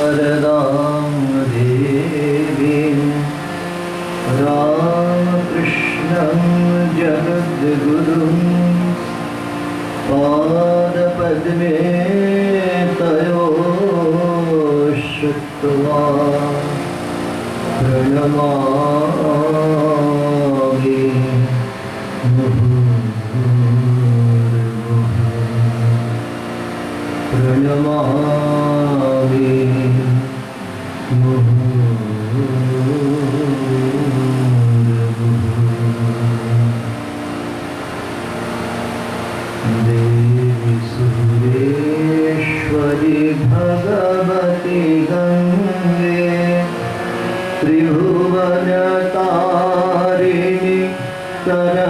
शारदां देवीं रामकृष्णं जगद्गुरुं पादपद्मे तयोः श्रुत्वा प्रणमामि मुहुर्मुहुः प्रणमामि देवी सुरेश्वरी भगवती गंगे त्रिभुवनतारिणि तररतरंगे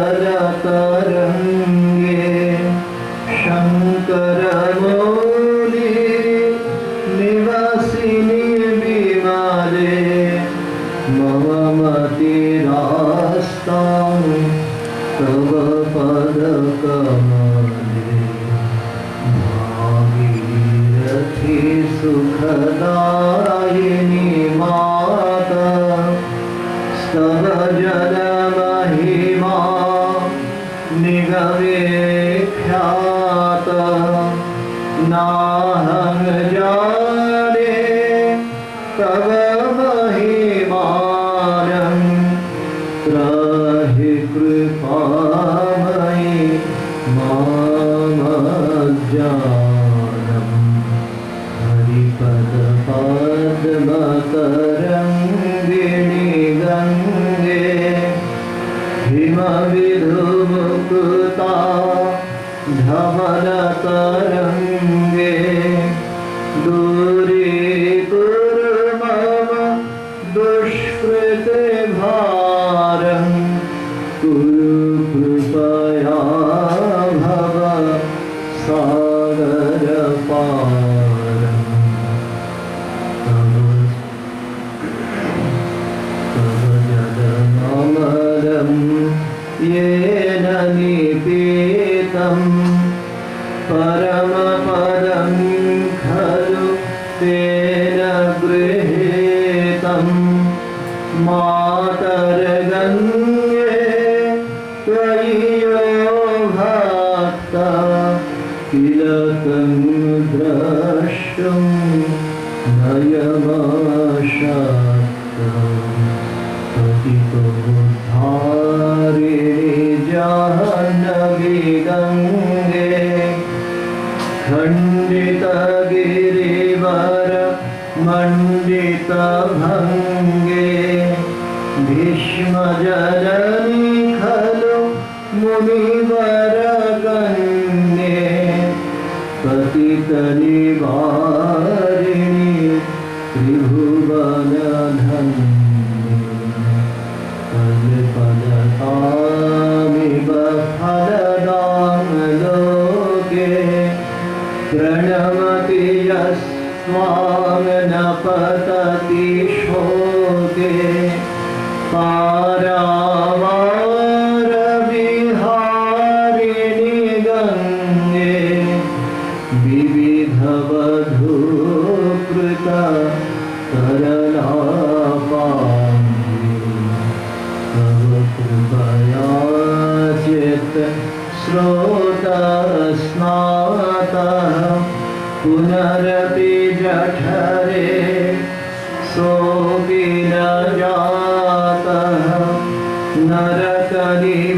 शंकरमौली निवासिनी विमाले मम मतिरास्तां तव पदकमले भागीरथी सुखदायिनी माता स्तव जलमहिमा निगमे ख्याता नाहं जाने तव महिमानं त्राहि कृपामयि मामज्ञानम् हरिपदपद्मतरङ्गिणि गङ्गे हिमविधुमुक्ता धवलतरङ्गे दूरीकुरु मम दुष्कृते भारं कुरु कृपया भव सागरपारम् तव जलममलं येन निपीतं परमपदं खलु तेन गृहीतं मातर्गङ्गे त्वयि यो भक्ता तिलकं द्रष्टुं नयमाशक्तः पतितोद्धारिणि जाह्नवी गङ्गे खण्डितगिरिवर मण्डितभङ्गे भीष्मजननी खलु मुनिवरकन्ये पतितनिवारिणि त्रिभुवनधन्ये कल्पलतामिव फलदां लोके प्रणमति यस्त्वां न पतति शोके पारावार विहारिणि गंगे विविधवधूकृत तरलापाङ्गे तव कृपया चित् स्रोतस्नातः पुनरपि जठरे सोऽपि न जातः नरकनिवारिणि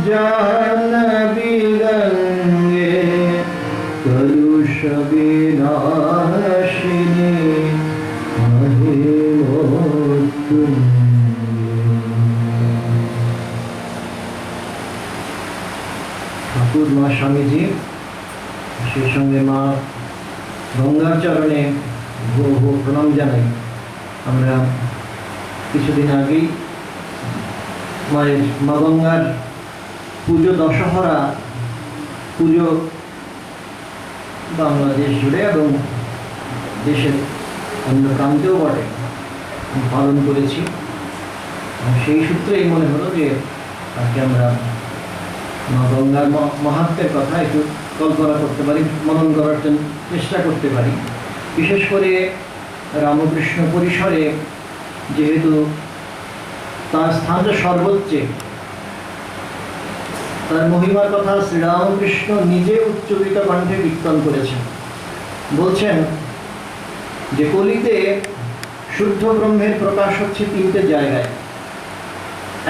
जाह्नवी गङ्गे कलुषविनाशिनी महिमोत्तुङ्गे। ঠাকুর মা স্বামীজি সেই সঙ্গে মা গঙ্গার চরণে বহু প্রণাম জানাই। আমরা কিছুদিন আগেই মায়ের মা গঙ্গার পুজো দশহরা পুজো বাংলাদেশ জুড়ে এবং দেশের অন্য প্রান্তেও বটে পালন করেছি। সেই সূত্রেই মনে হলো যে আজকে আমরা মা গঙ্গার মাহাত্ম্যের কথা একটু কল্পনা করতে পারি, মনন করার জন্য চেষ্টা করতে পারি। বিশেষ করে রামকৃষ্ণ পরিসরে যেহেতু তার স্থানটা সর্বোচ্চে, তার মহিমার কথা শ্রীরামকৃষ্ণ নিজে উচ্চরিত কণ্ঠে কীর্তন করেছেন। বলছেন যে কলিতে শুদ্ধ ব্রহ্মের প্রকাশ হচ্ছে তিনটে জায়গায়।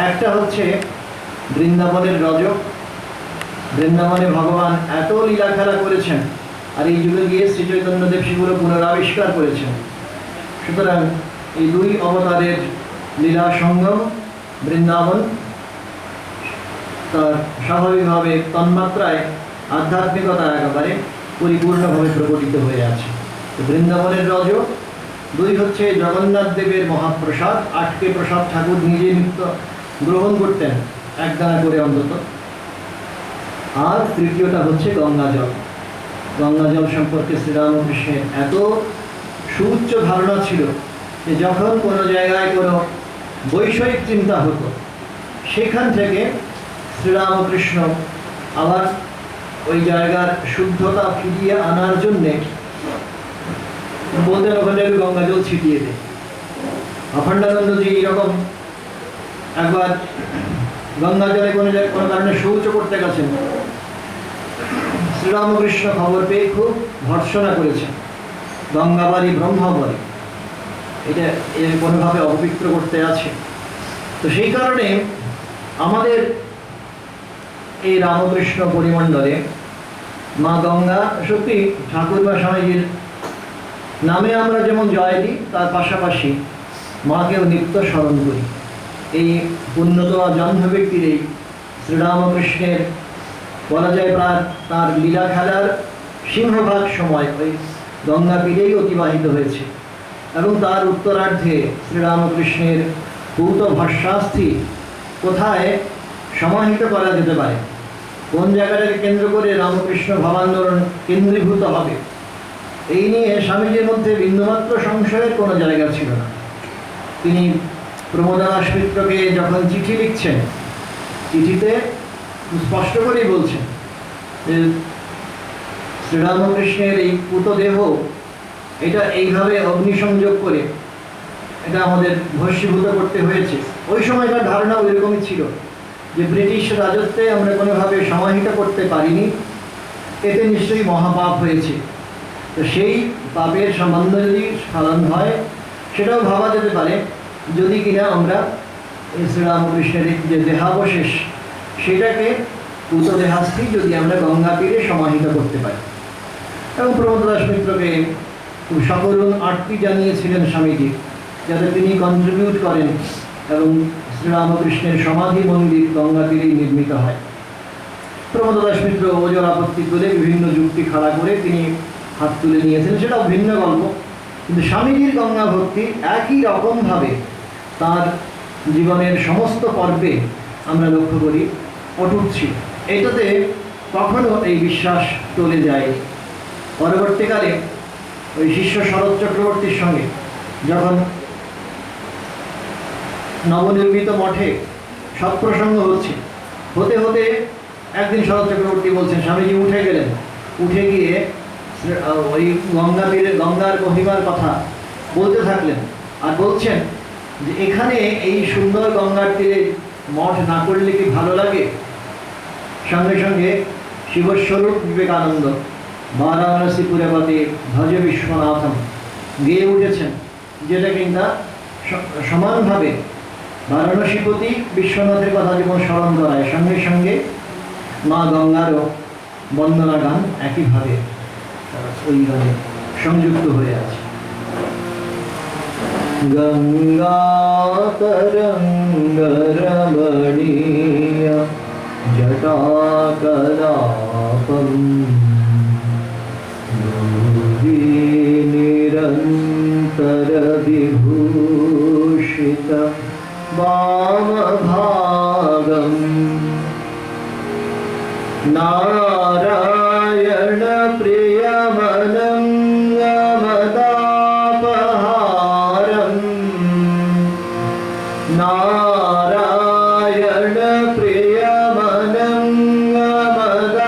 একটা হচ্ছে বৃন্দাবনের রজ, বৃন্দাবনে ভগবান এত লীলা খেলা করেছেন আর এই যুগে গিয়ে শ্রী চৈতন্যদেব সেগুলো পুনরাবিষ্কার করেছেন। সুতরাং এই দুই অবতারের লীলা সঙ্গম বৃন্দাবন তার স্বাভাবিকভাবে তন্মাত্রায় আধ্যাত্মিকতা একেবারে পরিপূর্ণভাবে প্রকটিত হয়ে আছে। তো বৃন্দাবনের রজ, দুই হচ্ছে জগন্নাথ দেবের মহাপ্রসাদ, 8টে প্রসাদ ঠাকুর নিজে নিত্য গ্রহণ করতেন একদানা করে অন্তত। আর তৃতীয়টা হচ্ছে গঙ্গাজল। গঙ্গাজল সম্পর্কে শ্রীরামকৃষ্ণের এত সুউচ্চ ধারণা ছিল যে যখন কোনো জায়গায় কোনো বৈষয়িক চিন্তা হতো সেখান থেকে শ্রীরামকৃষ্ণ আবার ওই জায়গার শুদ্ধতা ফিরিয়ে আনার জন্যে বলতেন ওখানে গঙ্গাজল ছিটিয়ে দেয়। অখণ্ডানন্দজি এইরকম একবার গঙ্গাজলে কোনো কারণে শৌচ করতে গেছেন, শ্রীরামকৃষ্ণ খবর পেয়ে খুব ভর্ৎসনা করেছেন, গঙ্গাবাড়ি ব্রহ্মবাড়ি, এটা এর কোনোভাবে অপবিত্র করতে আছে। তো সেই কারণে আমাদের এই রামকৃষ্ণ পরিমণ্ডলে মা গঙ্গা সত্যি ঠাকুরমা স্বামীজির নামে আমরা যেমন জয় দিই, তার পাশাপাশি মাকেও নিত্য স্মরণ করি। এই পুণ্যতমা জন্ম ব্যক্তির এই শ্রীরামকৃষ্ণের বলা যায় প্রায় তার লীলা খেলার সিংহভাগ সময় ওই গঙ্গা তীরেই অতিবাহিত হয়েছে এবং তার উত্তরার্ধে শ্রীরামকৃষ্ণের ভূত ভাষ্যাস্থি কোথায় সমাহিত করা যেতে পারে, কোন জায়গাটাকে কেন্দ্র করে রামকৃষ্ণ ভাবান্দোলন কেন্দ্রীভূত হবে, এই নিয়ে স্বামীজির মধ্যে বিন্দুমাত্র সংশয়ের কোনো জায়গা ছিল না। তিনি প্রমোদাস মিত্রকে যখন চিঠি লিখছেন, চিঠিতে স্পষ্ট করেই বলছেন যে শ্রীরামকৃষ্ণের এই পুতদেহ এটা এইভাবে অগ্নিসংযোগ করে এটা আমাদের ভস্মীভূত করতে হয়েছে। ওই সময়কার ধারণা ওইরকমই ছিল যে ব্রিটিশ রাজত্বে আমরা কোনোভাবে সমাহিত করতে পারিনি, এতে নিশ্চয়ই মহাপাপ হয়েছে। তো সেই পাপের সম্বন্ধ যদি স্খলন হয় সেটাও ভাবা যেতে পারে যদি কিনা আমরা এই শ্রীরামকৃষ্ণের যে দেহাবশেষ সেটাকে পুতদেহাস্থি যদি আমরা গঙ্গা তীরে সমাহিত করতে পারি। এবং প্রমোদাস মিত্রকে খুব সকরুণ আরতি জানিয়েছিলেন স্বামীজি যাতে তিনি কন্ট্রিবিউট করেন এবং শ্রীরামকৃষ্ণের সমাধি মন্দির গঙ্গা তীরেই নির্মিত হয়। প্রমোদাস মিত্র ওজোর আপত্তি তুলে বিভিন্ন যুক্তি খাড়া করে তিনি হাত তুলে নিয়েছেন, সেটাও ভিন্ন গল্প। কিন্তু স্বামীজির গঙ্গা ভক্তি একই রকমভাবে তার জীবনের সমস্ত পর্বে আমরা লক্ষ্য করি অটুট ছিল। এটাতে কখনো এই বিশ্বাস টলে যায়। পরবর্তীকালে ওই শিষ্য শরৎ চক্রবর্তীর সঙ্গে যখন নবনির্মিত মঠে সৎপ্রসঙ্গ হচ্ছে। হতে হতে একদিন শরৎ চক্রবর্তী বলছেন, স্বামীজি উঠে গেলেন, উঠে গিয়ে ওই গঙ্গা তীরে গঙ্গার মহিমার কথা বলতে থাকলেন। আর বলছেন যে এখানে এই সুন্দর গঙ্গার তীরে মঠ না করলে কি ভালো লাগে? সঙ্গে সঙ্গে শিবস্বরূপ বিবেকানন্দ বারাণসী পুরপতি ভজ বিশ্বনাথম গেয়ে উঠেছেন, যেটা কিনা সমানভাবে বারাণসীপতি বিশ্বনাথের কথা যেমন স্মরণ করায়, সঙ্গে সঙ্গে মা গঙ্গারও বন্দনা গান একইভাবে ওই গানে সংযুক্ত হয়ে আছে। গঙ্গা তরঙ্গ রমণীয় জটাকলাপম নিরন্তর বিভূষিত वामभागं नारायण प्रियमनं मदापहारं नारायण प्रियमनं मदापहारं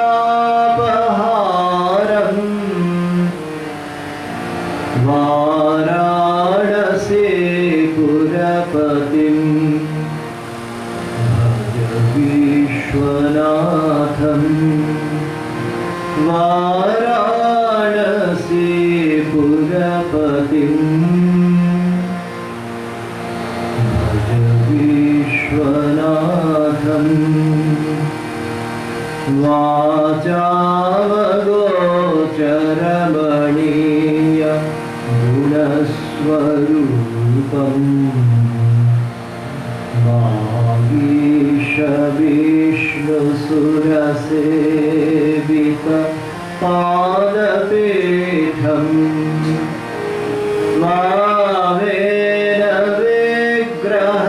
वाराणसी पुरपतिं विश्वनाथं वाराणसी पुरपतिं भज विश्वनाथं वाचामगोचरमणीय गुणस्वरूपम् वागीश विष्णुसुरसेवित पादपीठं वामेन विग्रहवरेण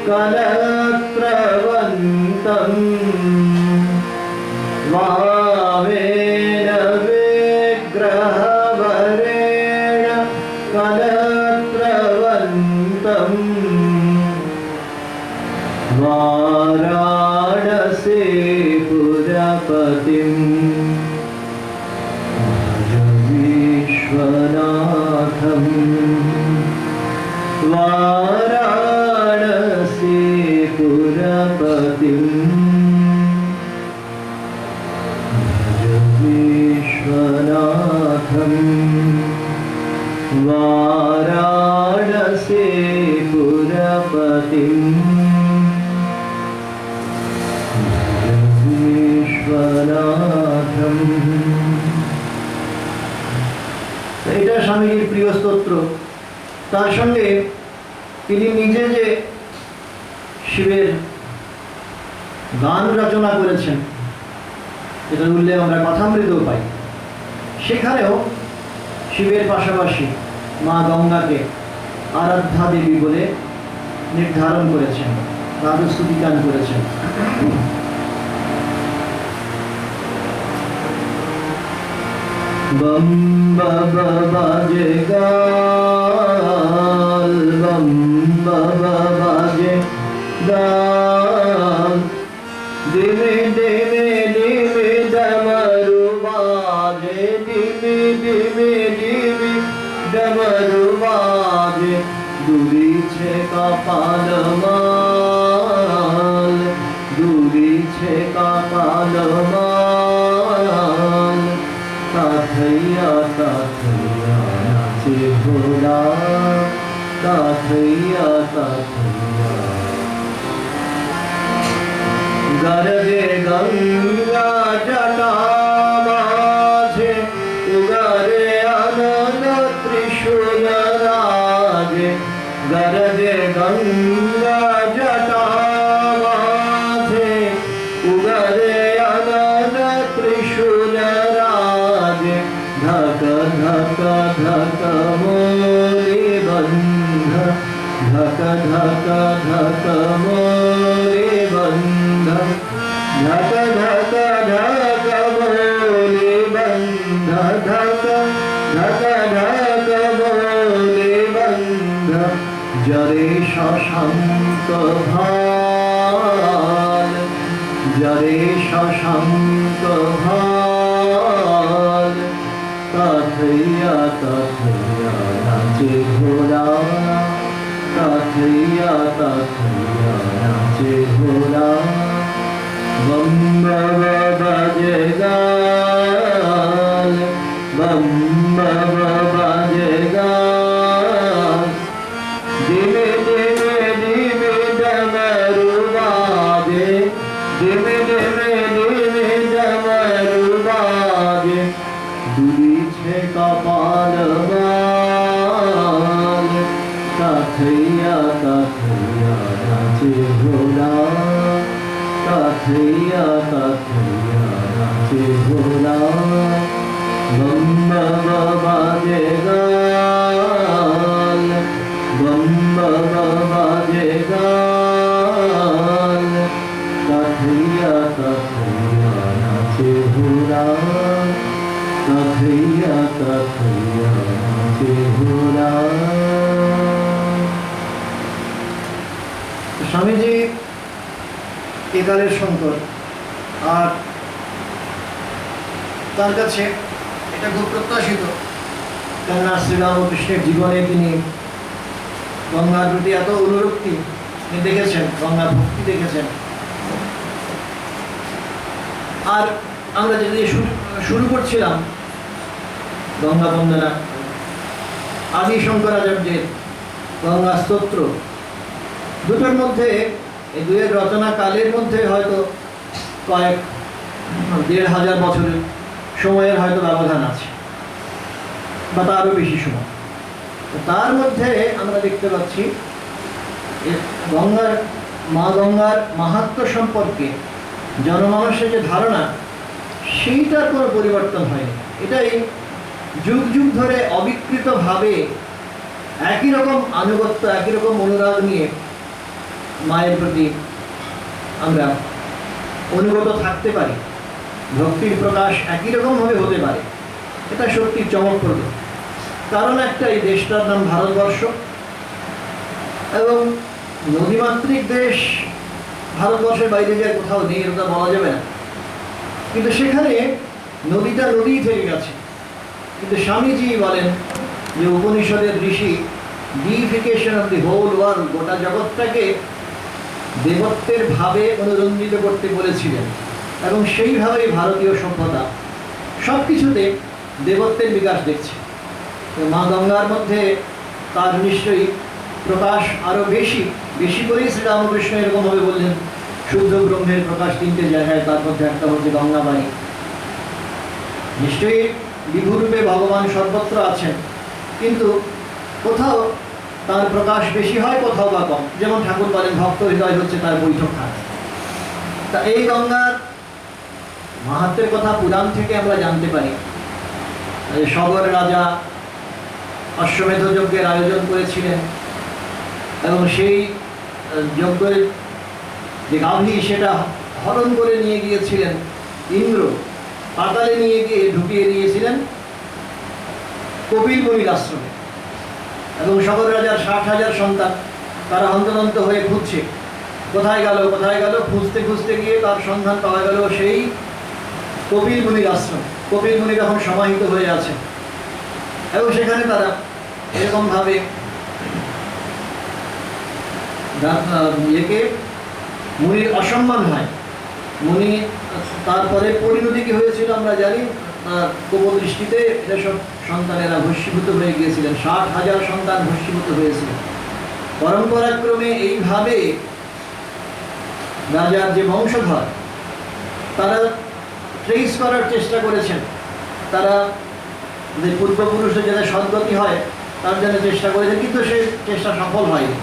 कलत्रवन्तं वामेन विग्रहवरेण कलत्रवन्तं वाराणसी पुरपतिं भज विश्वनाथं वाराणसी पुरपतिं भज विश्वनाथं वाराणसी पुरपतिं বিশ্বনাথম। এটা স্বামীজির প্রিয় স্তোত্র। তার সঙ্গে তিনি নিজে যে শিবের গান রচনা করেছেন, এটা উল্লেখ আমরা কথামৃতেও পাই। সেখানেও শিবের পাশাপাশি মা গঙ্গাকে আরাধ্যা দেবী বলে নির্ধারণ করেছেন, তার স্তুতি গান করেছেন। बम बब बाजे गाल, बम बब बाजे गाल, दिवे दिवे दिवे डमरू बाजे, दिवे दिवे दिवे डमरू बाजे, दूरी छे कपाल माल, दूरी छे कपाल माल, ताथैया ताथैया नाचे भोला, ताथैया ताथैया। गरजे गंगा जटा माझे, उगरे आनंद त्रिशूल राजे, गरजे गंगा जटा माझे, उगरे आनंद त्रिशूल राजे, धक धक धक मोरी बंध, धक धक धक मोरी बंध, धक धक धक मोरी बंध, धक धक धक मोरी बंध, যারে শশাঙ্ক ভাল, যারে শশাঙ্ক ভাল, তাথইয়া তাথইয়া নাচে ঘোড়া, তাথইয়া তাথইয়া নাচে ঘোড়া। বম বাজে গাল, বম বাজে গাল, ডিমে ডিমে ডিমে ডমরু বাজে, ডিমে ডিমে ডিমে ডমরু বাজে, দুলিছে কপাল বাল, তাথইয়া তাথইয়া নাচে ঘোড়া, তাথইয়া তাথইয়া নাচে ঘোড়া। বম বাজে গাল, বম বাজে গাল, তাথইয়া তাথইয়া নাচে ঘোড়া, তাথইয়া তাথইয়া নাচে ঘোড়া। স্বামীজি একালের শঙ্কর, আর তার কাছে এটা খুব প্রত্যাশিত, কেননা শ্রীরামকৃষ্ণের জীবনে তিনি গঙ্গার প্রতি এত অনুরক্তি দেখেছেন, গঙ্গার ভক্তি দেখেছেন। আর আমরা যদি শুরু করছিলাম গঙ্গা বন্দনা, আদি শঙ্করাচার্যের গঙ্গা স্তোত্র, দুটোর মধ্যে এই দুয়ের রচনা কালের মধ্যে হয়তো কয়েক ১,৫০০ বছরের সময়ের হয়তো ব্যবধান আছে, বা তারও বেশি সময়। তার মধ্যে আমরা দেখতে পাচ্ছি গঙ্গার, মা গঙ্গার মাহাত্ম্য সম্পর্কে জনমানসের যে ধারণা, সেইটার কোনো পরিবর্তন হয়নি। এটাই যুগ যুগ ধরে অবিকৃতভাবে একই রকম আনুগত্য, একই রকম অনুরাগ নিয়ে মায়ের প্রতি আমরা অনুগত থাকতে পারি, ভক্তির প্রকাশ একই রকমভাবে হতে পারে। এটা সত্যি চমকপ্রদ। কারণ একটা, এই দেশটার নাম ভারতবর্ষ, এবং নদীমাতৃক দেশ, ভারতবর্ষের বাইরে যে কোথাও নেই এটা বলা যাবে না, কিন্তু সেখানে নদীটা নদীই থেকে গেছে। কিন্তু স্বামীজি বলেন যে উপনিষদের ঋষি deification of the whole world, গোটা জগৎটাকে দেবত্বের ভাবে অনুরঞ্জিত করতে বলেছিলেন, এবং সেইভাবেই ভারতীয় সভ্যতা সব কিছুতে দেবত্বের বিকাশ দেখছে। মা গঙ্গার মধ্যে তার নিশ্চয়ই প্রকাশ আরও বেশি বেশি করেই শ্রীরামকৃষ্ণ এরকমভাবে বললেন, শুদ্ধ ব্রহ্মের প্রকাশ 3টে জায়গায়, তার মধ্যে একটা হচ্ছে গঙ্গাবাড়ি। নিশ্চয়ই বিভুরূপে ভগবান সর্বত্র আছেন, কিন্তু কোথাও তার প্রকাশ বেশি হয়, কোথাও বা কম। যেমন ঠাকুর বলেন, ভক্ত হৃদয় হচ্ছে তার বৈঠকখানা। তা এই গঙ্গার মাহাত্ম্যের কথা পুরাণ থেকে আমরা জানতে পারি। সগর রাজা অশ্বমেধ যজ্ঞের আয়োজন করেছিলেন, এবং সেই যজ্ঞের যে গাভী সেটা হরণ করে নিয়ে গিয়েছিলেন ইন্দ্র, পাতালে নিয়ে গিয়ে ঢুকিয়ে দিয়েছিলেন কপিল মুনির আশ্রমে। এবং সগর রাজার ৬০,০০০ সন্তান, তারা হন্তদন্ত হয়ে খুঁজছে কোথায় গেল কোথায় গেল, খুঁজতে খুঁজতে গিয়ে তার সন্ধান পাওয়া গেল সেই কপিল মুনির আশ্রম। কপিল মুনি এখন সমাহিত হয়ে আছে, এবং সেখানে তারা এরকমভাবে ইয়েকে মুনির অসম্মান হয়। মুনি তারপরে পরিণতি কি হয়েছিল আমরা জানি, কোপদৃষ্টিতে এসব সন্তানেরা ভস্মীভূত হয়ে গিয়েছিলেন, ৬০,০০০ সন্তান ভস্মীভূত হয়েছিলেন। পরম্পরাক্রমে এইভাবে রাজার যে বংশধর, তারা ট্রেস করার চেষ্টা করেছেন, তারা যে পূর্বপুরুষের যাতে সদ্গতি হয় তার জন্য চেষ্টা করেছেন, কিন্তু সে চেষ্টা সফল হয়নি।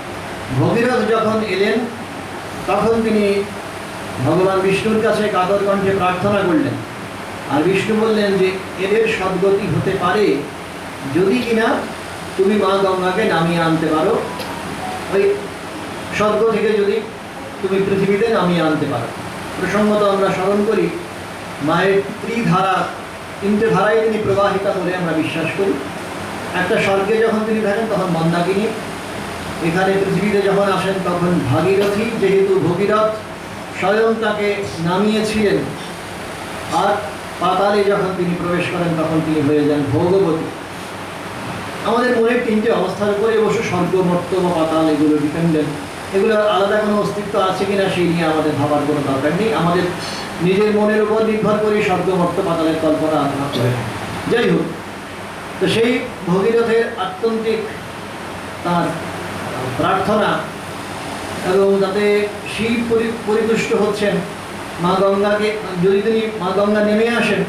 ভগীরথ যখন এলেন, তখন তিনি ভগবান বিষ্ণুর কাছে কাতর কণ্ঠে প্রার্থনা করলেন, আর বিষ্ণু বললেন যে এদের সদ্গতি হতে পারে যদি কিনা তুমি মা গঙ্গাকে নামিয়ে আনতে পারো, ওই স্বর্গ থেকে যদি তুমি পৃথিবীতে নামিয়ে আনতে পারো। প্রসঙ্গত আমরা স্মরণ করি, মায়ের ত্রিধারা, 3টে ধারায় তিনি প্রবাহিতা বলে আমরা বিশ্বাস করি। একটা স্বর্গে যখন তিনি থাকেন তখন মন্দাকিনী, এখানে পৃথিবীতে যখন আসেন তখন ভাগীরথী যেহেতু ভগীরথ স্বয়ং তাকে নামিয়েছিলেন, আর পাতালে যখন তিনি প্রবেশ করেন তখন তিনি হয়ে যান ভোগবতী। আমাদের মনের তিনটে অবস্থার উপরে অবশ্য স্বর্গ, মর্ত বা পাতাল এগুলো ডিপেন্ডেন্ট। এগুলো আলাদা কোনো অস্তিত্ব আছে কিনা সেই নিয়ে আমাদের ভাবার কোনো দরকার নেই। আমাদের নিজের মনের উপর নির্ভর করে স্বর্গ, মর্ত, পাতালের কল্পনা আত্মা করে। যাই হোক, তো সেই ভগীরথের আত্যন্তিক তার প্রার্থনা, এবং তাতে শিব পরিতুষ্ট হচ্ছেন। মা গঙ্গাকে, যদি তিনি মা গঙ্গা নেমে আসেন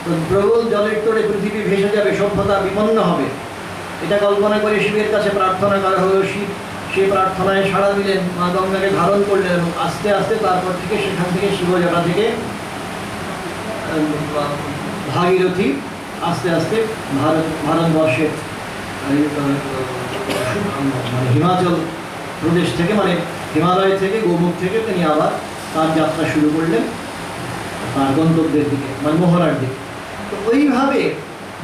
তো প্রবল জলের তোড়ে পৃথিবী ভেসে যাবে, সভ্যতা বিপন্ন হবে, এটা কল্পনা করে শিবের কাছে প্রার্থনা করা হলো। শিব সেই প্রার্থনায় সাড়া দিলেন, মা গঙ্গাকে ধারণ করলেন, এবং আস্তে আস্তে তারপর থেকে সেখান থেকে শিবজটা থেকে ভাগীরথী আস্তে আস্তে ভারতবর্ষের মানে হিমাচল প্রদেশ থেকে, মানে হিমালয় থেকে, গোমুখ থেকে তিনি আবার তার যাত্রা শুরু করলেন তার গন্তব্যের দিকে, মানে মোহনার দিকে। তো ওইভাবে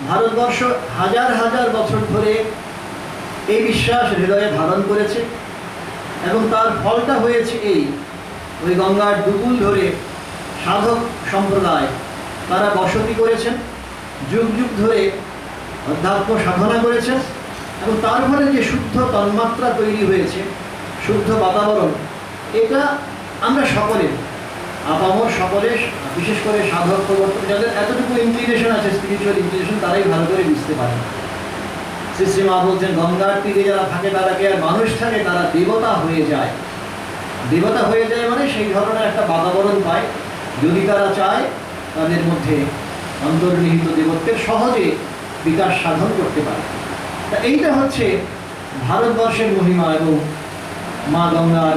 ভারতবর্ষ হাজার হাজার বছর ধরে এই বিশ্বাস হৃদয়ে ধারণ করেছে, এবং তার ফলটা হয়েছে এই, ওই গঙ্গার দুকুল ধরে সাধক সম্প্রদায় তারা বসতি করেছেন, যুগ যুগ ধরে অধ্যাত্ম সাধনা করেছেন, এবং তার ফলে যে শুদ্ধ তন্মাত্রা তৈরি হয়েছে, শুদ্ধ বাতাবরণ, এটা আমরা সকলে, আপামর সকলে, বিশেষ করে সাধক প্রবর্তক যাদের এতটুকু ইনক্লিনেশন আছে, স্পিরিচুয়াল ইনক্লিনেশন, তারাই ভালো করে বুঝতে পারে। শ্রী মা বলছেন, গঙ্গার তীরে যারা থাকে তারা কে আর মানুষ থাকে, তারা দেবতা হয়ে যায়। দেবতা হয়ে যায় মানে সেই ধরনের একটা বাতাবরণ পায়, যদি তারা চায় তাদের মধ্যে অন্তর্নিহিত দেবত্বের সহজে বিকাশ সাধন করতে পারে। তা এইটা হচ্ছে ভারতবর্ষের মহিমা এবং মা গঙ্গার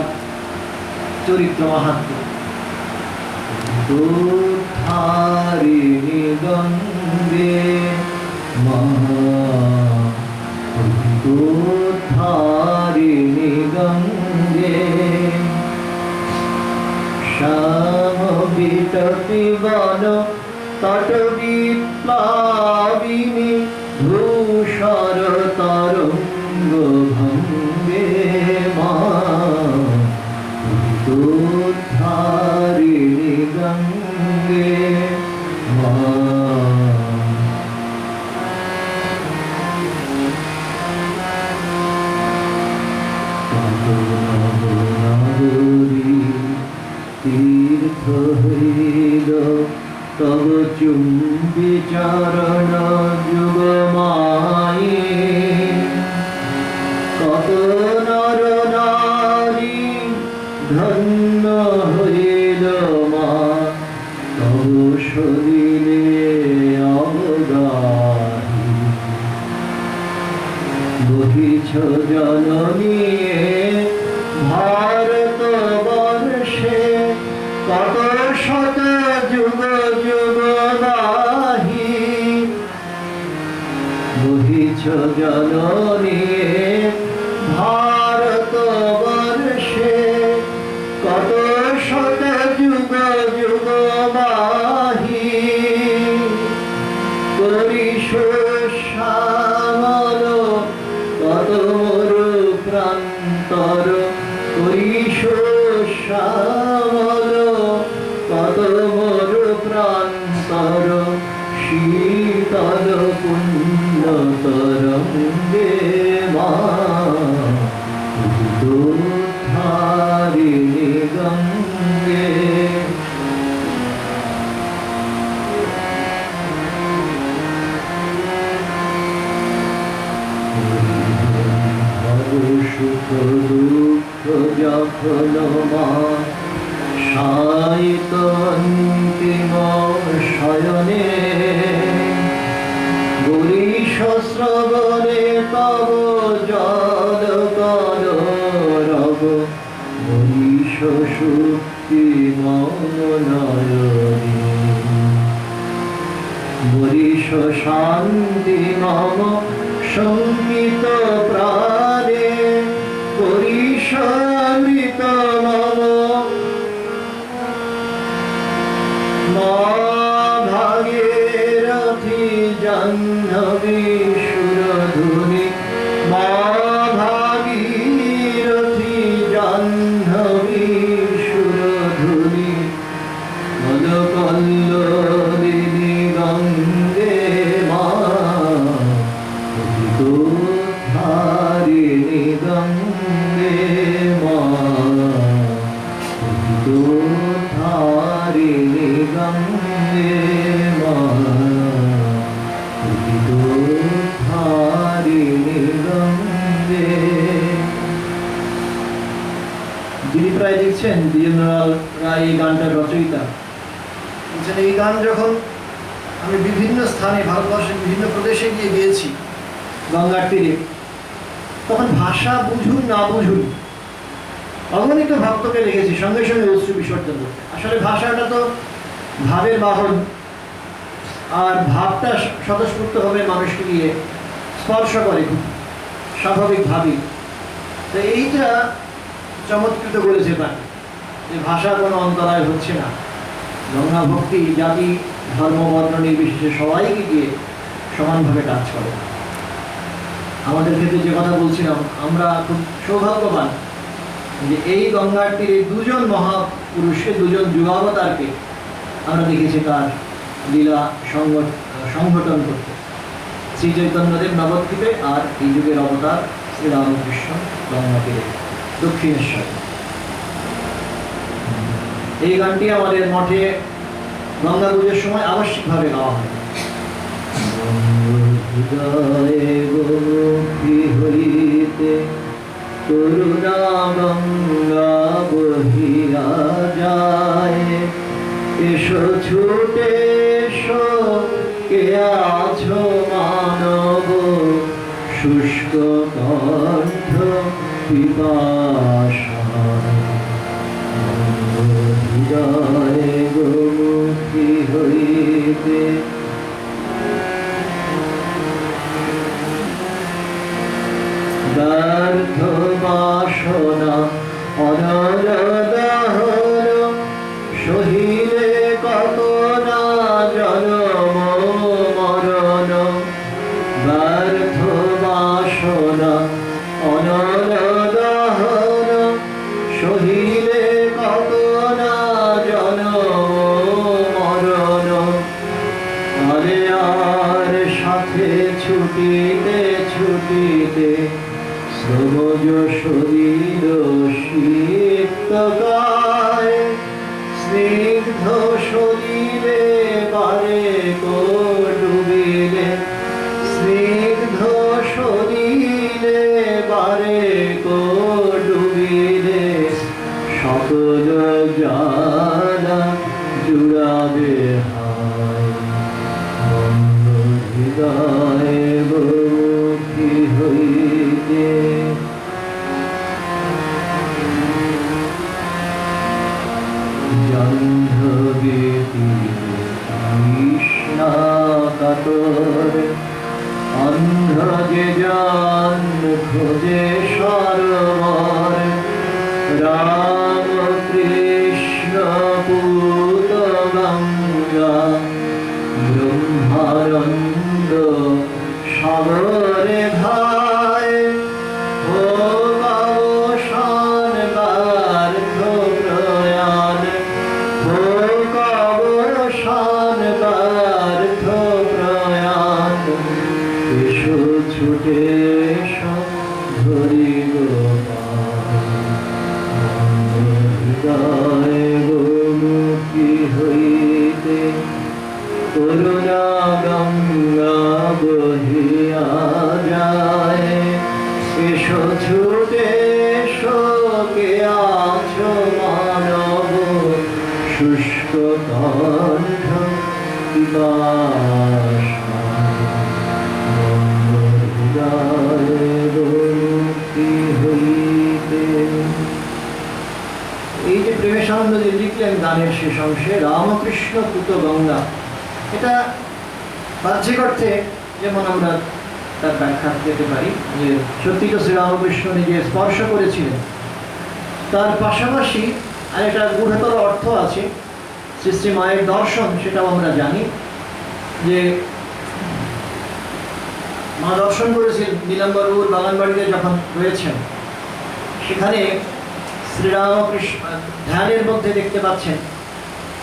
চরিত্র মাহাত্ম্য। উদ্ধারিণী গঙ্গে মা, উদ্ধারিণী গঙ্গে শ্যাম বিততি বন তট বিপ্লাবিনী ধূসর তরঙ্গ ভঙ্গে মা, উদ্ধারিণী গঙ্গে মা। তীর্থ হইল তব চুম্বি চরণ যুগমায়ে, কত নর নারী ধন্য হইল মা তব শরীরে অবগাহি। বহিছ জননী ভারত বর্ষে, কত শত যুগ যুগ দাহি। বহিছ জননী ভারত বর্ষে, কত শত যুগ যুগ বাহি। করিস শ্যামল কত মরু প্রান্তর, করিস শ্যামল কত মরু প্রান্তর, শীতল পুণ্য তরঙ্গে মা, উদ্ধারিণী গঙ্গে। সুখ দুঃখ যখন মা সায়িত অন্তিম শয়নে, গরিষ শ্রবণে তব জল কর রব, গরিষ শুক্তি মম নয়নে, গরিষ শান্তি মম সঙ্গীত প্রাণে, গরিষ অমৃত মম মা ভাগীরথী জাহ্নবী সুরধুনী, মা ভাগীরথী প্রায় দেখছেন দ্বিজেন্দ্রলাল রায় এই গানটার রচয়িতা বলছেন, এই গান যখন আমি বিভিন্ন স্থানে ভারতবর্ষের বিভিন্ন প্রদেশে গিয়ে গিয়েছি গঙ্গার তীরে, তখন ভাষা বুঝুন না বুঝুন অগণিত ভক্তকে দেখেছি সঙ্গে সঙ্গে অশ্রু বিসর্জন করতে। আসলে ভাষাটা তো ভাবের বাহন, আর ভাবটা স্বতঃস্ফূর্তভাবে মানুষকে গিয়ে স্পর্শ করে খুব স্বাভাবিকভাবেই। তো এইটা চমৎকৃত করেছে তাকে, যে ভাষার কোনো অন্তরায় হচ্ছে না, গঙ্গা ভক্তি জাতি ধর্ম বর্ণ নির্বিশেষে সবাইকে গিয়ে সমানভাবে টাচ করে। আমাদের ক্ষেত্রে যে কথা বলছিলাম, আমরা খুব সৌভাগ্যবান যে এই গঙ্গার তীরে দুজন মহাপুরুষকে, দুজন যুগাবতারকে আমরা দেখেছি তার লীলা সংগঠন করতে। শ্রী চৈতন্যদেব নবদ্বীপে আর এই যুগের অবতার শ্রী রামকৃষ্ণ গঙ্গা তীরে দক্ষিণেশ্বর। এই গানটি আমাদের মঠে গঙ্গা পুজোর সময় আবশ্যিকভাবে গাওয়া হয়। হইতে করুণা গঙ্গা বহিয়া যায়, এসো ছুটে এসো কে আছো মানব শুষ্ক কণ্ঠ পিপাসায়। হৃদয়ে গোমুখী হইতে ব্যর্থ বাসনা অনল দহন, সহিলে কত না জনম মরণ। ব্যর্থ বাসনা অনল দহন, সহিলে কত না জনম মরণ। আরে আর সাথে ছুটিতে ছুটিতে শ্রমজ শরীর শীতকায়, স্নিগ্ধ শরীরে বারে কো ডুবিলে, স্নিগ্ধ শরীরে বারে কো ডুবিলে, সকল জ্বালা জুড়াবে হায়। হৃদয়ে গোমুখী হইতে জাহ্নবী তৃষ্ণা কাতর, অন্ধ যে জন খোঁজে সরোবর। রাম কৃষ্ণ পুত গঙ্গা ব্রহ্মানন্দ সাগরে ধায়, হোক অবসান ব্যর্থ প্রয়াণ, হোক অবসান ব্যর্থ প্রয়াণ। এসো ছুটে এসো ধরিব হৃদয়ে গোমুখী হইতে করুণা গঙ্গা বহিয়া যায়। এসো ছুটে এসো কে আছো মানব শুষ্ক কণ্ঠ পিপাসায়। হৃদয়ে গোমুখী হইতে। এই যে প্রেমেশানন্দ যে লিখলেন গানের শেষ অংশে রামকৃষ্ণ পুত গঙ্গা, এটা বাহ্যিক অর্থে যেমন আমরা তার ব্যাখ্যা পেতে পারি যে সত্যি তো শ্রীরামকৃষ্ণ নিজে স্পর্শ করেছিলেন, তার পাশাপাশি আরেকটা গূঢ়তর অর্থ আছে। শ্রী শ্রী মায়ের দর্শন, সেটাও আমরা জানি যে মা দর্শন করেছেন নীলাম্বরপুর বাগানবাড়িতে যখন রয়েছেন, সেখানে শ্রীরামকৃষ্ণ ধ্যানের মধ্যে দেখতে পাচ্ছেন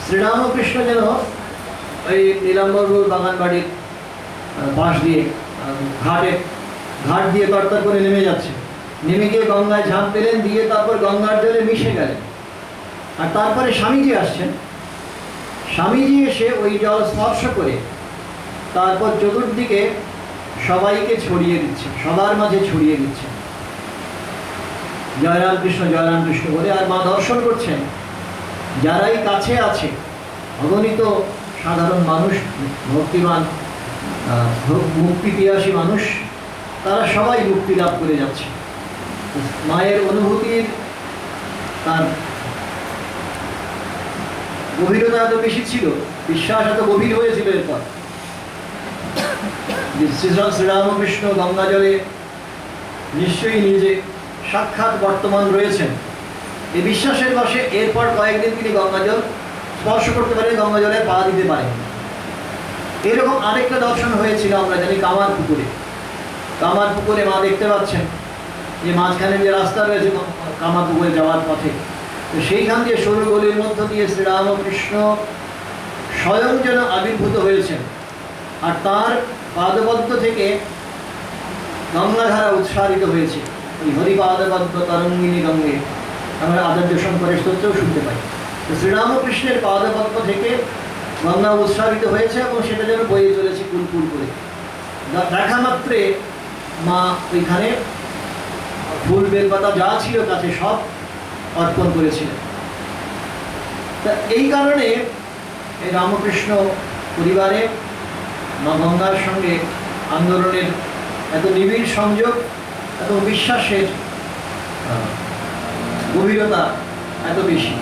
শ্রীরামকৃষ্ণ যেন ওই নীলাম্বরপুর বাগানবাড়ির পাশ দিয়ে ঘাট দিয়ে তরতর করে নেমে যাচ্ছে, নেমে গিয়ে গঙ্গায় ঝাঁপ পেলেন, দিয়ে তারপর গঙ্গার জলে মিশে গেলেন। আর তারপরে স্বামীজি আসছেন, স্বামীজি এসে ওই জল স্পর্শ করে তারপর চতুর্দিকে সবাইকে ছড়িয়ে দিচ্ছেন, সবার মাঝে ছড়িয়ে দিচ্ছেন। জয় রাম কৃষ্ণ বলে। আর মা দর্শন করছেন যারাই কাছে আছে, অগণিত সাধারণ মানুষ, ভক্তিমান মুক্তি পিয়াসী মানুষ, তারা সবাই মুক্তি লাভ করে যাচ্ছে। মায়ের অনুভূতির তার গভীরতা এত বেশি ছিল, বিশ্বাস এত গভীর হয়েছিল এরপর যে শ্রীরামকৃষ্ণ গঙ্গা জলে নিশ্চয়ই নিজে সাক্ষাৎ বর্তমান রয়েছেন, এই বিশ্বাসের বশে এরপর কয়েকদিন তিনি গঙ্গা জল স্পর্শ করতে পারেন, গঙ্গা জলে পা দিতে পারেন। এরকম আরেকটা দর্শন হয়েছিল আমরা জানি কামার পুকুরে মা দেখতে পাচ্ছেন যে মাঝখানে যে রাস্তা রয়েছে কামার পুকুরে যাওয়ার পথে, তো সেইখান দিয়ে সরু গলির মধ্য দিয়ে শ্রীরামকৃষ্ণ স্বয়ং যেন আবির্ভূত হয়েছেন, আর তার পাদপদ্ম থেকে গঙ্গাধারা উৎসারিত হয়েছে। ওই হরিপাদপদ্ম তরঙ্গিনী গঙ্গে আমরা আচার্য শঙ্করের স্তোত্রেও শুনতে পাই। তো শ্রীরামকৃষ্ণের পাদপদ্ম থেকে গঙ্গা উৎসারিত হয়েছে এবং সেটা যেন বয়ে চলেছে কুলকুল করে। দেখা মাত্রে মা ওইখানে ফুল বেলপাতা যা ছিল কাছে সব অর্পণ করেছিলেন। তা এই কারণে এই রামকৃষ্ণ পরিবারে মা গঙ্গার সঙ্গে আন্দোলনের এত নিবিড় সংযোগ, এত বিশ্বাসের গভীরতা এত বেশি।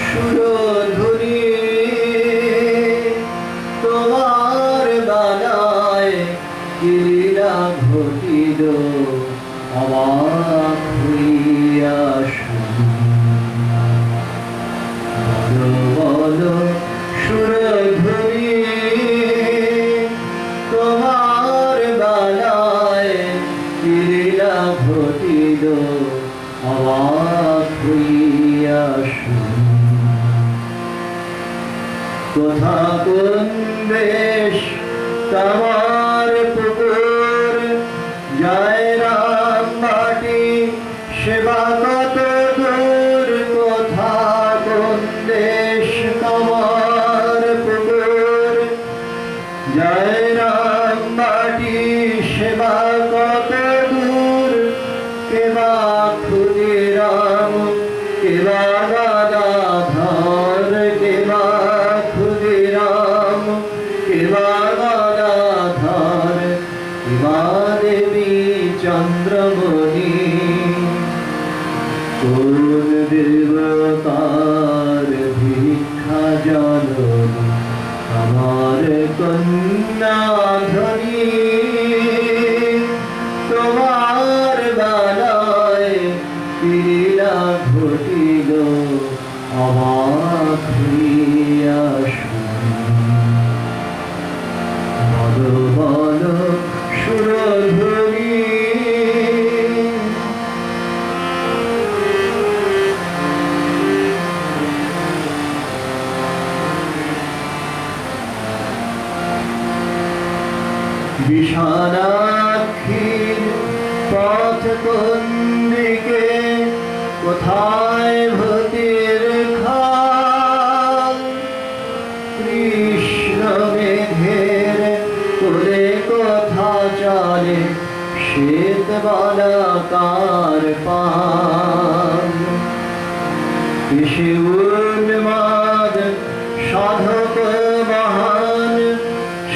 সুরধুনী তোমার বালায় লীলা ঘটিল অবাক হইয়া সুরধুনী তোমার বালায় লীলা ঘটিল অবাক হইয়া কোথা কোন বেশ তোমার পুকুর জয় রাম বাটি সেবা কত দূর, কোথা কোন দেশ তোমার পুকুর জয় রাম বাটি সেবা কত দূর, কেবা ক্ষুদিরাম কেবা গদাধর, কেবা ক্ষুদিরাম কেবা গদাধর, কেবা দেবী চন্দ্রমণি, কোন দেবতার ভিক্ষা জননী আমার কন্যা ধনী, তোমার বালায় লীলা ঘটিল অবাক হইয়া বল সুরধুনী। বিশালাক্ষীর পথ কোন দিকে, কোথায় ভূতির খাল, কৃষ্ণ মেঘের কোলে কোথা চলে শ্বেত বালাকার পাল, কিসে উন্মাদ সাধক মহান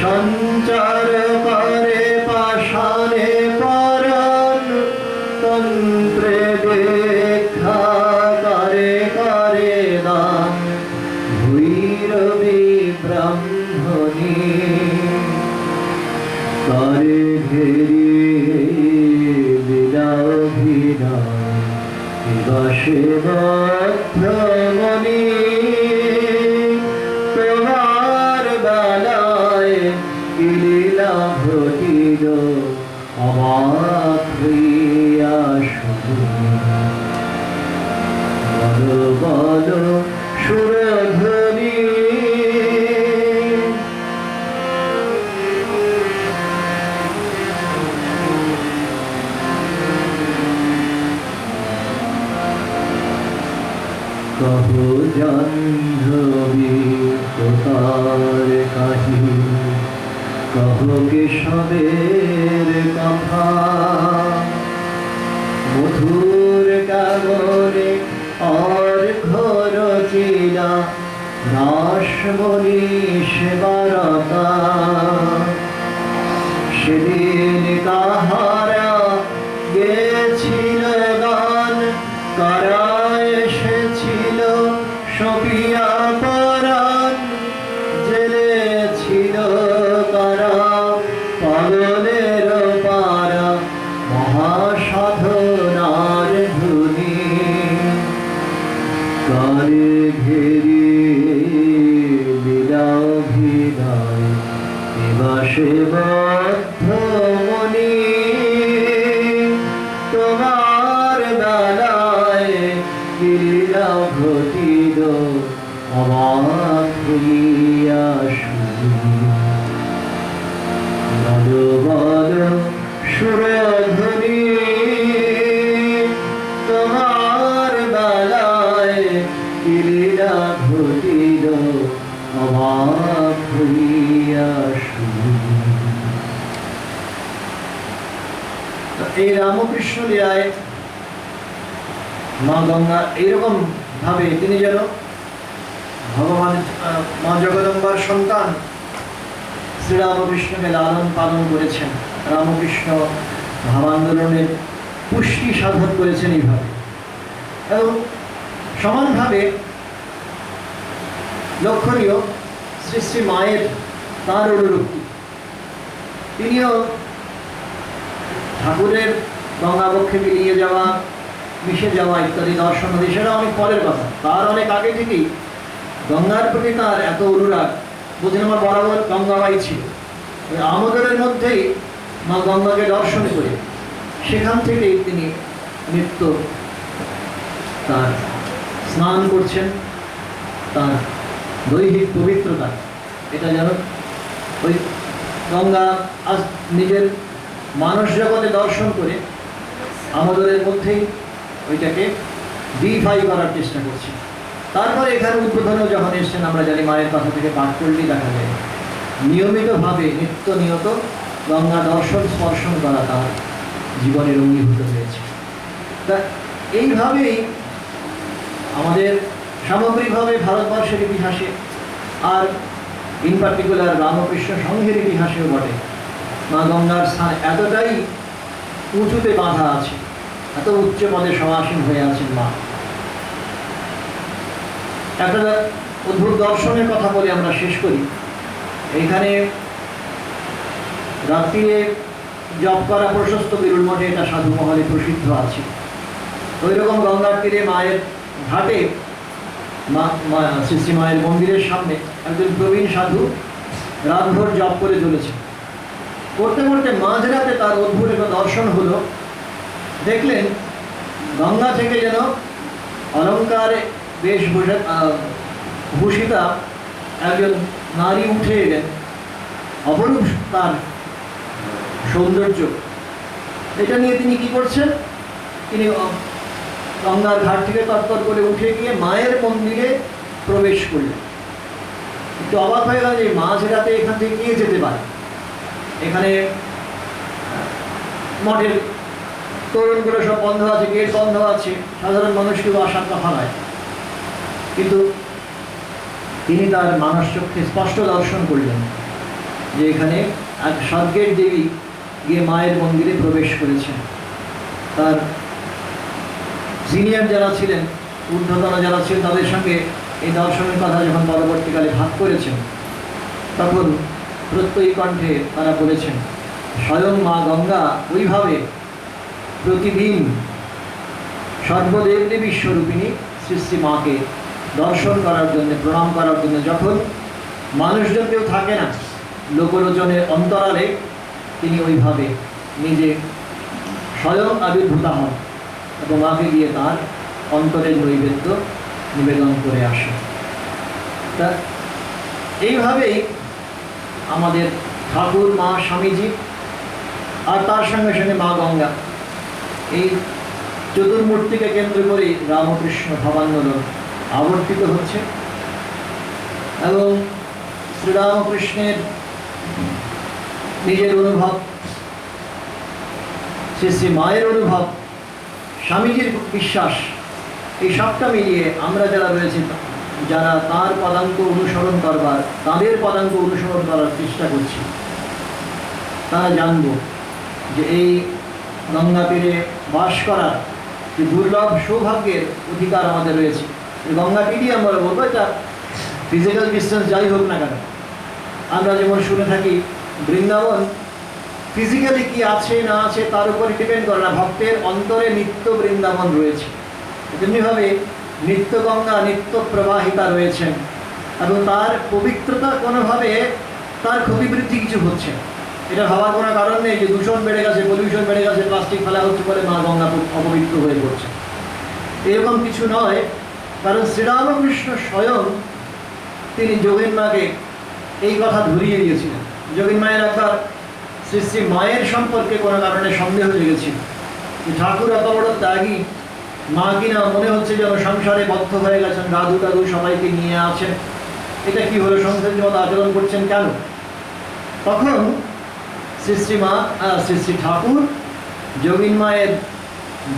সঞ্চার করে পাষাণে পরাণ, তন্ত্রে দীক্ষা করে করে দান ভৈরবী ব্রাহ্মণী, করে ঘেরি লীলাভিনয় বসে বদ্ধমণি, তোমার বালায় লীলা ঘটিল অবাক হইয়া বল বল সুরধুনী। কহো জাহ্নবী তোতার কাহিনী, কহ কেশবের কথা মধুর কাগরে অর্ঘ্য রচিলা রাসমণি সেবারতা সেদিন কাহারা গেছিল গান কারা এসেছিল সপিয়া পরাণ জেলে ছিল কারা পাগলের পারা মহাসাধনার ধুনি কালে ঘেরি লীলা ভিদায় দিবাসে বদ্ধ মনি তোমার বেলায় লীলা ঘটিল অবাক হইয়া শুনি বল বল সুরধ্বনি তোমার বেলায় লীলা ঘটিল অবাক হইয়া শুনি। এই রামকৃষ্ণ লীলায় মা গঙ্গা এইরকম ভাবে তিনি যেন ভগবান মা জগদম্বার সন্তান শ্রীরামকৃষ্ণকে লালন পালন করেছেন। রামকৃষ্ণ ভাবান্দোলনের পুষ্টি সাধন করেছেন এইভাবে। এবং সমানভাবে লক্ষণীয় শ্রী শ্রী মায়ের তাঁর অনুরক্তি, তিনিও ঠাকুরের গঙ্গাবক্ষে মিলিয়ে যাওয়া মিশে যাওয়া ইত্যাদি দর্শন সেটা অনেক পরের কথা। তার অনেক আগে থেকেই গঙ্গার প্রতি তার এত অনুরাগ, বুঝলেন আমার বরাবর গঙ্গাবাই ছিল। ওই আমোদরের মধ্যেই মা গঙ্গাকে দর্শন করে সেখান থেকেই তিনি নিত্য তার স্নান করছেন, তার দৈহিক পবিত্রতা এটা যেন ওই গঙ্গা আজ নিজের মানস জগতে দর্শন করে আমোদরের মধ্যেই ওইটাকে ডিফাই করার চেষ্টা করছে। তারপরে এখানে উদ্বোধনও যখন এসছেন আমরা জানি মায়ের কথা থেকে পাঠ করলেই দেখা যায় নিয়মিতভাবে নিত্য নিয়ত গঙ্গা দর্শন স্পর্শন করা তার জীবনের অঙ্গীভূত হয়েছে। তা এইভাবেই আমাদের সামগ্রিকভাবে ভারতবর্ষের ইতিহাসে আর ইন পার্টিকুলার রামকৃষ্ণ সংঘের ইতিহাসেও বটে মা গঙ্গার স্থান এতটাই উঁচুতে বাঁধা আছে, এত উচ্চ পদে সমাসীন হয়ে আছেন মা। একটা অদ্ভুত দর্শনের কথা বলে আমরা শেষ করি। এইখানে রাত্রিরে জপ করা প্রশস্ত বিরুল মঠে এটা সাধু মহলে প্রসিদ্ধ আছে। ওই রকম গঙ্গার তীরে মায়ের ঘাটে শ্রী শ্রী মায়ের মন্দিরের সামনে একজন প্রবীণ সাধু রাতভর জপ করে চলেছে। করতে করতে মাঝরাতে তার অদ্ভুত একটা দর্শন হলো। দেখলেন গঙ্গা থেকে যেন অলঙ্কারে বেশ ভূষিতা একজন নারী উঠে এলেন। অপরূপ তার সৌন্দর্য। এটা নিয়ে তিনি কি করছেন, তিনি গঙ্গার ঘাট থেকে তত্তর করে উঠে গিয়ে মায়ের মন্দিরে প্রবেশ করলেন। একটু অবাক হয়ে গেল যে মাঝরাতে এখান থেকে কে যেতে পারে। এখানে মঠের তোরণগুলো সব বন্ধ আছে, গেট বন্ধ আছে, সাধারণ মানুষ কেউ আসার কথা নয়। কিন্তু তিনি তার মানস চক্ষে স্পষ্ট দর্শন করলেন যে এখানে এক স্বর্গের দেবী গিয়ে মায়ের মন্দিরে প্রবেশ করেছেন। তার সিনিয়র যারা ছিলেন, ঊর্ধ্বতন যারা ছিলেন, তাদের সঙ্গে এই দর্শনের কথা যখন পরবর্তীকালে ভাগ করেছেন তখন প্রত্যয়ী কণ্ঠে তারা বলেছেন স্বয়ং মা গঙ্গা ওইভাবে প্রতিদিন সর্বদেবদেবী স্বরূপিণী শ্রী শ্রী মাকে দর্শন করার জন্য, প্রণাম করার জন্য যখন মানুষজন কেউ থাকে না, লোকলোচনের অন্তরালে তিনি ওইভাবে নিজে স্বয়ং আবির্ভূতা হন এবং মাকে গিয়ে তার অন্তরের নৈবেদ্য নিবেদন করে আসে। তা এইভাবেই আমাদের ঠাকুর, মা, স্বামীজি আর তার সঙ্গে সঙ্গে মা গঙ্গা, এই চতুর্মূর্তিকে কেন্দ্র করেই রামকৃষ্ণ ভাবান্দোলন আবর্তিত হচ্ছে। এবং শ্রীরামকৃষ্ণের নিজের অনুভব, শ্রী শ্রী মায়ের অনুভব, স্বামীজির বিশ্বাস, এই সবটা মিলিয়ে আমরা যারা রয়েছি, যারা তার পদাঙ্ক অনুসরণ করবার, তাদের পদাঙ্ক অনুসরণ করার চেষ্টা করছি, তারা জানব যে এই গঙ্গা তীরে বাস করার যে দুর্লভ সৌভাগ্যের অধিকার আমাদের রয়েছে। এই গঙ্গা তীরই আমরা বলবো, এটা ফিজিক্যাল ডিস্টেন্স যাই হোক না কেন। আমরা যেমন শুনে থাকি বৃন্দাবন ফিজিক্যালি কি আছে না আছে তার উপর ডিপেন্ড করে না, ভক্তের অন্তরে নিত্য বৃন্দাবন রয়েছে। তেমনিভাবে নিত্য গঙ্গা নিত্য প্রবাহিতা রয়েছেন, এবং তার পবিত্রতা কোনোভাবে তার ক্ষতিবৃদ্ধি কিছু হচ্ছে না। এটা ভাবার কোনো কারণ নেই যে দূষণ বেড়ে গেছে, পলিউশন বেড়ে গেছে, প্লাস্টিক ফেলা হচ্ছে বলে মা গঙ্গা অপবিত্র হয়ে পড়ছে, এরকম কিছু নয়। কারণ শ্রীরামকৃষ্ণ স্বয়ং তিনি যোগীন মাকে এই কথা ধরিয়ে দিয়েছিলেন। যোগীন মায়ের একবার শ্রী শ্রী মায়ের সম্পর্কে কোনো কারণে সন্দেহ জেগেছিল, ঠাকুর এত বড় ত্যাগী, মা কিনা মনে হচ্ছে যেন সংসারে বদ্ধ হয়ে গেছেন, দাদু দাদু সবাইকে নিয়ে আছেন, এটা কি হলো, সংসারের মতো আচরণ করছেন কেন? তখন শ্রী শ্রী মা শ্রী শ্রী ঠাকুর যোগীন মায়ের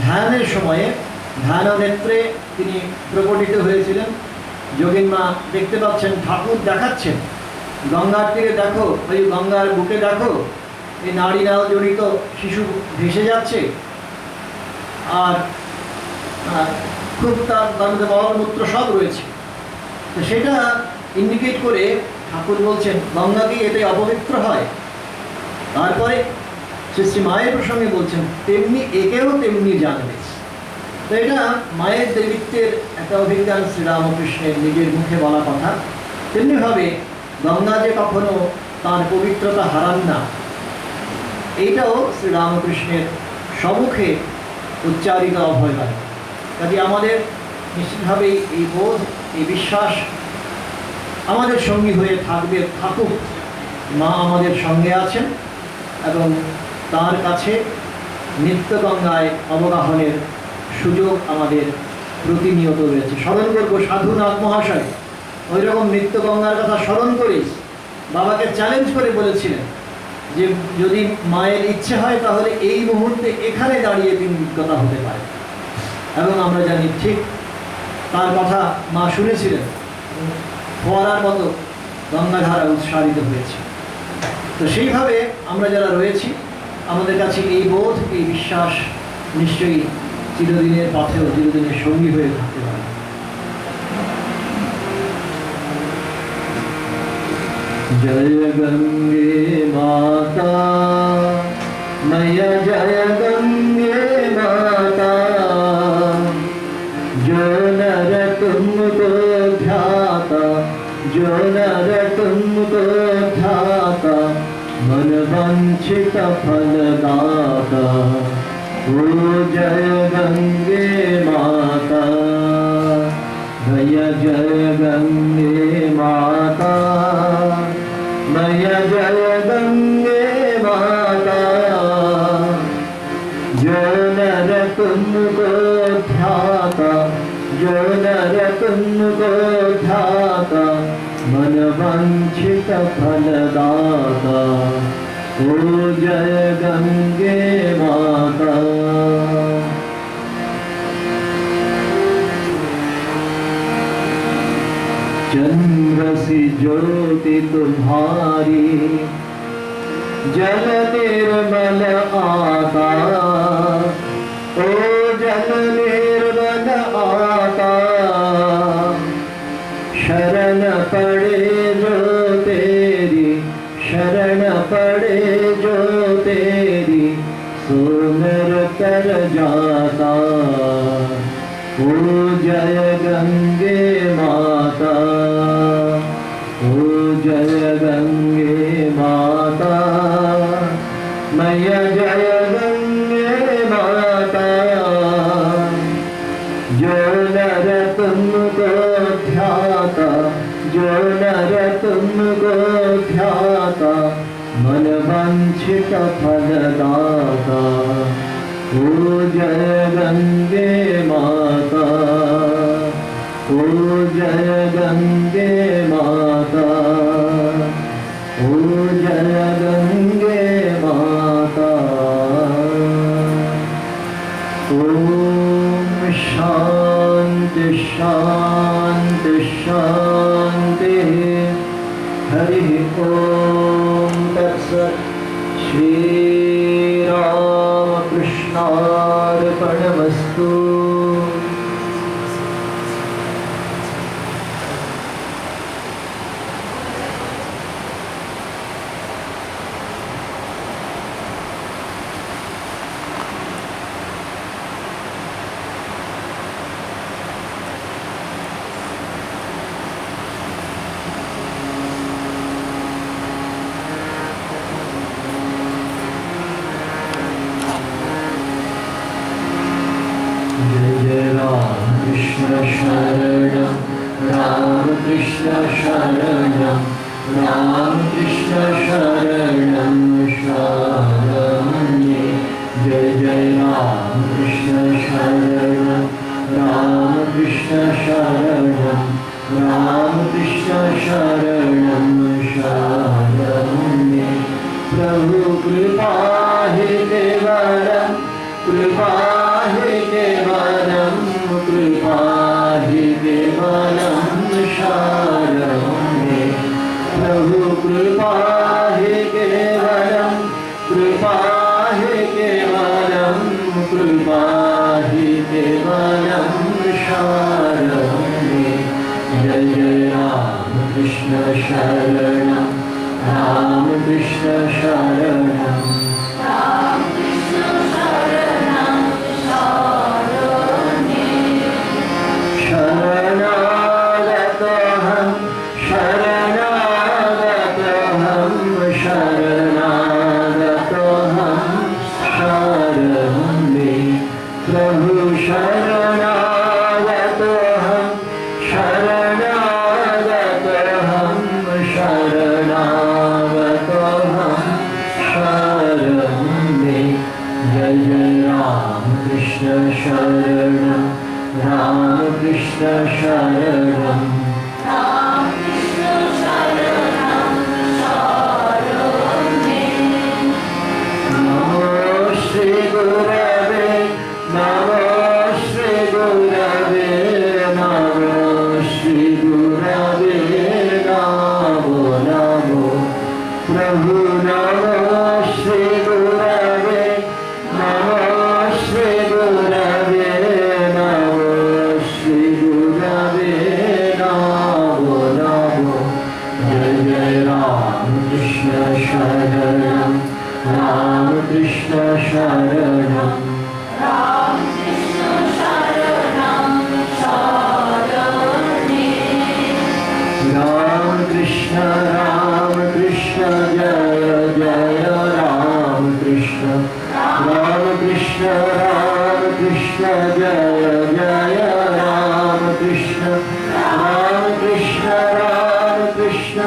ধ্যানের সময়ে ধ্যান নেত্রে তিনি প্রকটিত হয়েছিলেন। যোগীন মা দেখতে পাচ্ছেন, ঠাকুর দেখাচ্ছেন, গঙ্গার তীরে দেখো, ওই গঙ্গার বুকে দেখো, এই নারী নাল জড়িত শিশু ভেসে যাচ্ছে, আর খুব তার মধ্যে মলমূত্র সব রয়েছে। তো সেটা ইন্ডিকেট করে ঠাকুর বলছেন গঙ্গা কি এতে অপবিত্র হয়? তারপরে শ্রী শ্রী মায়ের প্রসঙ্গে বলছেন তেমনি একেও তেমনি জানবে। তো এটা মায়ের দেবীত্বের একটা অভিজ্ঞান শ্রীরামকৃষ্ণের নিজের মুখে বলা কথা। তেমনিভাবে গঙ্গা যে কখনো তার পবিত্রতা হারান না, এইটাও শ্রীরামকৃষ্ণের সম্মুখে উচ্চারিত অভয়বাণী। কাজে আমাদের নিশ্চিতভাবেই এই বোধ, এই বিশ্বাস আমাদের সঙ্গী হয়ে থাকবে, থাকুক। মা আমাদের সঙ্গে আছেন এবং তার কাছে নিত্য গঙ্গায় অবগাহনের সুযোগ আমাদের প্রতিনিয়ত রয়েছে। স্মরণ করবো সাধুনাথ মহাশয় ওই রকম নিত্য গঙ্গার কথা স্মরণ করেই বাবাকে চ্যালেঞ্জ করে বলেছিলেন যে যদি মায়ের ইচ্ছে হয় তাহলে এই মুহূর্তে এখানে দাঁড়িয়ে তিনি বিজ্ঞতা হতে পারে। এবং আমরা জানি ঠিক তার কথা মা শুনেছিলেন, ফোয়ারার মতো গঙ্গাধারা উৎসারিত হয়েছে। তো সেইভাবে আমরা যারা রয়েছি, আমাদের কাছে এই বোধ, এই বিশ্বাস নিশ্চয়ই চিরদিনের পথেও চিরদিনের সঙ্গী হয়ে থাকতে পারে। জয় গঙ্গে মাতা মায়া, জয় গঙ্গে মাতা, जो नर तुमको ध्याता, जो नर तुमको ध्याता, मन वंचित फल दाता। ओ जय गंगे माता, भैया जय गंगे माता, भैया जय गंगे माता, जो नर तुमको ध्याता, जो नर तुमको ध्याता, मन वंचित फल दाता। ओ जय गंगे माता। चंद्र सी ज्योति तुम्हारी, जल निर्मल आता, ओ जल निर्मल आता, शरण पड़े जो तेरी, शरण पड़े जो तेरी, सो नर तर जाता। ओ जय गंगे माता, ओ जय गंगे माता, मैया जय गंगे माता, जो नर तुमको ध्याता, जो नर तुमको ध्याता, मन वंचित फल दाता। ओ जय गंगे माता, ओ जय गंगे माता, ओ जय गंगे शांति शांति। हरि ओम तत्सत्। श्री रामकृष्णार्पणमस्तु। शरणं रामकृष्ण शरणं रामकृष्ण शरणं शरण्ये। जय जय रामकृष्ण शरणं रामकृष्ण शरणं रामकृष्ण शरणं शरण्ये। प्रभु कृपा हे केवलं कृपा हे केवलं कृपा हि केवलं शरण्ये। प्रभु कृपा हि केवलं कृपा हि केवलं कृपा हि केवलं शरण्ये। जय जय रामकृष्ण शरणं रामकृष्ण शरणं शरणागतोऽहं शरणागतोऽहं शरणागतोऽहं शरण्ये। प्रभु शरणागतोऽहं शरणागतोऽहं शरणागतोऽहं शरण्ये। जय जय रामकृष्ण शरणं रामकृष्ण शरणं रामकृष्ण शरणं शरण्ये। नमो श्री गुरवे नमो श्री गुरवे नमो श्री गुरवे नमो नमो। प्रभु नमो श्री गुरवे नमो श्री गुरवे नमो श्री गुरवे नमो नमो। जय जय रामकृष्ण शरणं रामकृष्ण शरणं रामकृष्ण शरणं शरण्ये। रामकृष्ण रामकृष्ण जय जय रामकृष्ण रामकृष्ण रामकृष्ण जय जय रामकृष्ण रामकृष्ण रामकृष्ण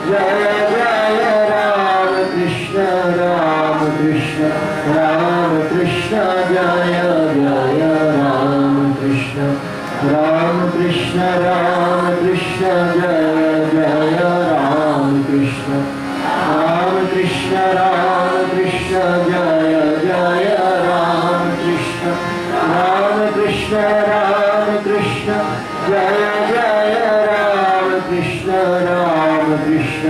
जय जय रामकृष्ण रामकृष्ण रामकृष्ण जय जय रामकृष्ण रामकृष्ण रामकृष्ण जय जय रामकृष्ण रामकृष्ण रामकृष्ण जय जय रामकृष्ण रामकृष्ण रामकृष्ण जय जय रामकृष्ण रामकृष्ण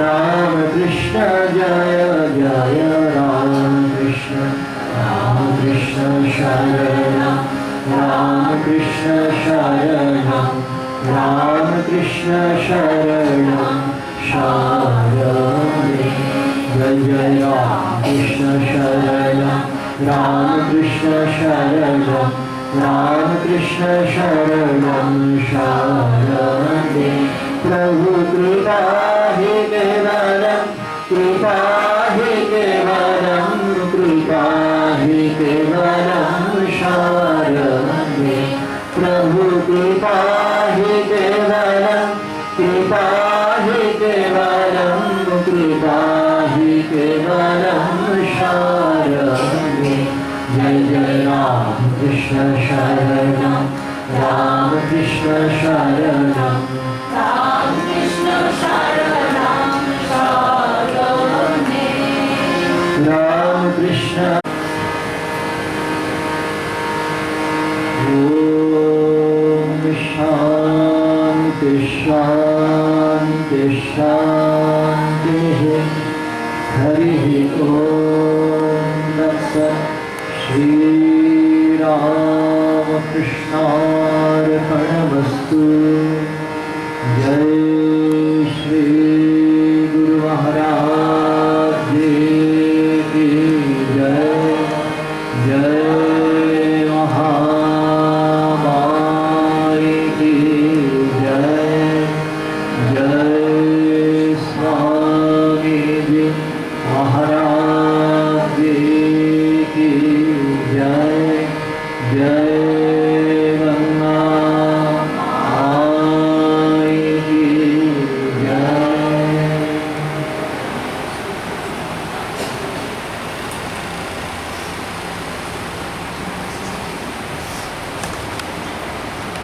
रामकृष्ण जय जय रामकृष्ण रामकृष्ण शरणं रामकृष्ण शरणं रामकृष्ण शरणं शरण्ये। जय जय रामकृष्ण शरणं रामकृष्ण शरणं रामकृष्ण शरणं शरण्ये। प्रभु कृपा हि केवलं कृपा हि केवलं कृपा हि केवलं शरण्ये। प्रभु कृपा हि केवलं कृपा हि केवलं कृपा हि केवलं शरण्ये। जय जय रामकृष्ण शरणं रामकृष्ण शरणं रामकृष्ण शरणं शरण्ये। रामकृष्ण। ओम शांति शांति शांति हरि ओम तत्सत् श्री राम कृष्णार्पणमस्तु।